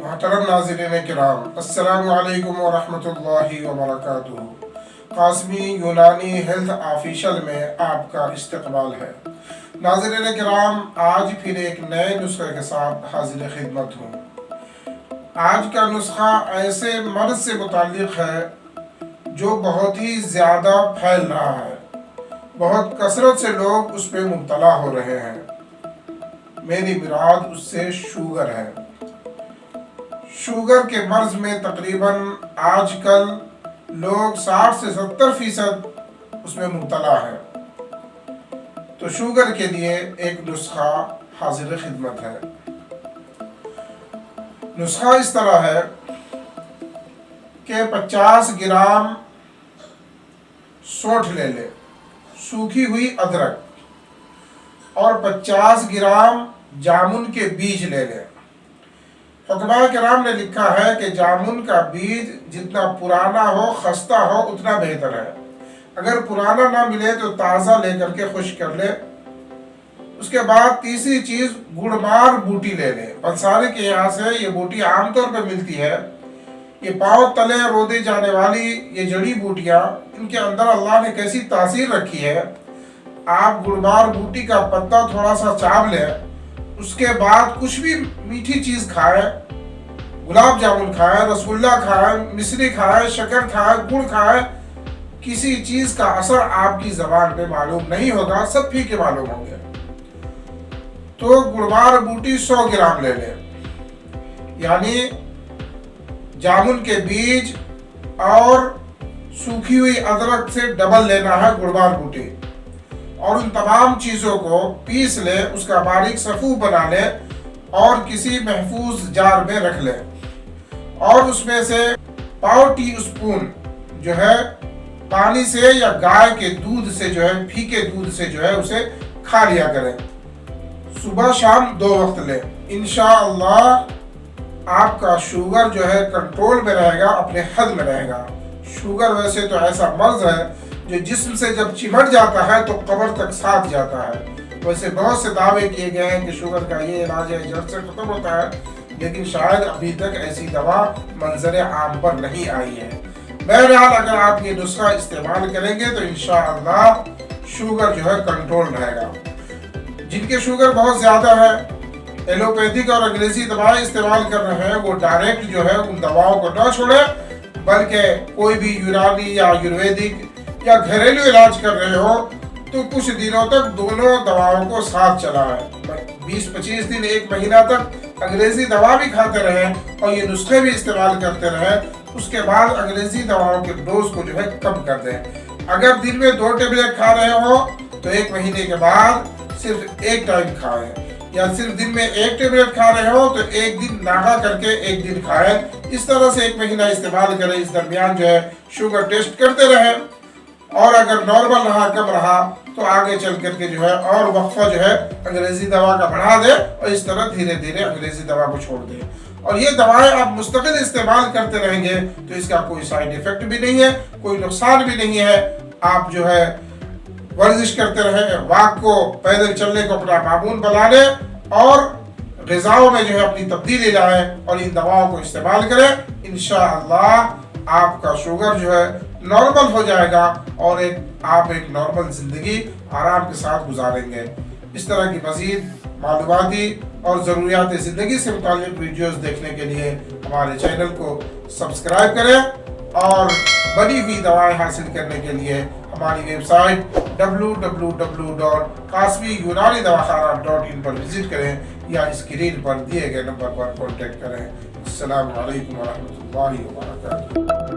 محترم ناظرین کرام، السلام علیکم ورحمۃ اللہ وبرکاتہ۔ قاسمی یونانی ہیلتھ آفیشل میں آپ کا استقبال ہے۔ ناظرین کرام، آج پھر ایک نئے نسخے کے ساتھ حاضر خدمت ہوں۔ آج کا نسخہ ایسے مرض سے متعلق ہے جو بہت ہی زیادہ پھیل رہا ہے، بہت کثرت سے لوگ اس پہ مبتلا ہو رہے ہیں۔ میری مراد اس سے شوگر ہے۔ شوگر کے مرض میں تقریباً آج کل لوگ 60 سے 70% اس میں مبتلا ہے۔ تو شوگر کے لیے ایک نسخہ حاضر خدمت ہے۔ نسخہ اس طرح ہے کہ 50 گرام سونٹھ لے لیں، سوکھی ہوئی ادرک، اور 50 گرام جامن کے بیج لے لیں۔ حکماء کرام نے لکھا ہے کہ جامن کا بیج جتنا پرانا ہو، خستہ ہو، اتنا بہتر ہے۔ اگر پرانا نہ ملے تو تازہ لے کر کے خشک کر لے۔ اس کے بعد تیسری چیز گڑمار بوٹی لے لے۔ پنساری کے یہاں سے یہ بوٹی عام طور پہ ملتی ہے۔ یہ پاؤں تلے رودے جانے والی یہ جڑی بوٹیاں، ان کے اندر اللہ نے کیسی تاثیر رکھی ہے۔ آپ گڑمار بوٹی کا پتا تھوڑا سا چاپ لیں، اس کے بعد کچھ بھی میٹھی چیز کھائیں، گلاب جامن کھائیں، رسگلہ کھائیں، مصری کھائیں، شکر کھائیں، گڑ کھائیں، کسی چیز کا اثر آپ کی زبان پہ معلوم نہیں ہوگا، سب پھیکے معلوم ہوں گے۔ تو گڑمار بوٹی 100 گرام لے لیں، یعنی جامن کے بیج اور سوکھی ہوئی ادرک سے ڈبل لینا ہے گڑمار بوٹی، اور ان تمام چیزوں کو پیس لیں، اس کا باریک صفو بنا لیں اور کسی محفوظ جار میں رکھ لیں، اور اس میں سے پاؤ ٹی اسپون جو ہے پانی سے یا گائے کے دودھ سے جو ہے، پھیکے دودھ سے جو ہے اسے کھا لیا کریں۔ صبح شام 2 وقت لیں۔ انشاءاللہ آپ کا شوگر جو ہے کنٹرول میں رہے گا، اپنے حد میں رہے گا۔ شوگر ویسے تو ایسا مرض ہے جو جسم سے جب چمٹ جاتا ہے تو قبر تک ساتھ جاتا ہے۔ ویسے بہت سے دعوے کیے گئے ہیں کہ شوگر کا یہ علاج ہے، جڑ سے ختم ہوتا ہے، لیکن شاید ابھی تک ایسی دوا منظر عام پر نہیں آئی ہے۔ بہرحال اگر آپ یہ نسخہ استعمال کریں گے تو انشاءاللہ شوگر جو ہے کنٹرول رہے گا۔ جن کے شوگر بہت زیادہ ہے، ایلوپیتھک اور انگریزی دوائیں استعمال کر رہے ہیں، وہ ڈائریکٹ جو ہے ان دواؤں کو نہ چھوڑیں، بلکہ کوئی بھی یونانی یا آیورویدک یا گھریلو علاج کر رہے ہو تو کچھ دنوں تک دونوں دواؤں کو ساتھ چلائیں۔ 20-25 دن، 1 مہینہ تک انگریزی دوا بھی کھاتے رہیں اور یہ نسخے بھی استعمال کرتے رہیں۔ اس کے بعد انگریزی دواؤں کے ڈوز کو جو ہے کم کر دیں۔ اگر دن میں 2 ٹیبلٹ کھا رہے ہو تو 1 مہینے کے بعد صرف 1 ٹائم کھائیں، یا صرف دن میں 1 ٹیبلٹ کھا رہے ہو تو 1 دن ناغا کر کے 1 دن کھائیں۔ اس طرح سے 1 مہینہ استعمال کریں۔ اس درمیان جو ہے شوگر ٹیسٹ کرتے رہیں، اور اگر نارمل رہا، کم رہا تو آگے چل کر کے جو ہے اور وقفہ جو ہے انگریزی دوا کا بڑھا دے، اور اس طرح دھیرے دھیرے انگریزی دوا کو چھوڑ دے۔ اور یہ دوائیں آپ مستقل استعمال کرتے رہیں گے تو اس کا کوئی سائیڈ ایفیکٹ بھی نہیں ہے، کوئی نقصان بھی نہیں ہے۔ آپ جو ہے ورزش کرتے رہیں، واک کو، پیدل چلنے کو اپنا معمول بنا لیں، اور غذاؤں میں جو ہے اپنی تبدیلی لائیں اور ان دواؤں کو استعمال کریں۔ انشاءاللہ آپ کا شوگر جو ہے نارمل ہو جائے گا، اور آپ ایک نارمل زندگی آرام کے ساتھ گزاریں گے۔ اس طرح کی مزید معلوماتی اور ضروریات زندگی سے متعلق ویڈیوز دیکھنے کے لیے ہمارے چینل کو سبسکرائب کریں، اور بنی ہوئی دوائیں حاصل کرنے کے لیے ہماری ویب سائٹ www.qasmiyunanidawakhaana.in پر وزٹ کریں، یا اسکرین پر دیے گئے نمبر پر کانٹیکٹ کریں۔ السلام علیکم ورحمۃ اللہ وبرکاتہ۔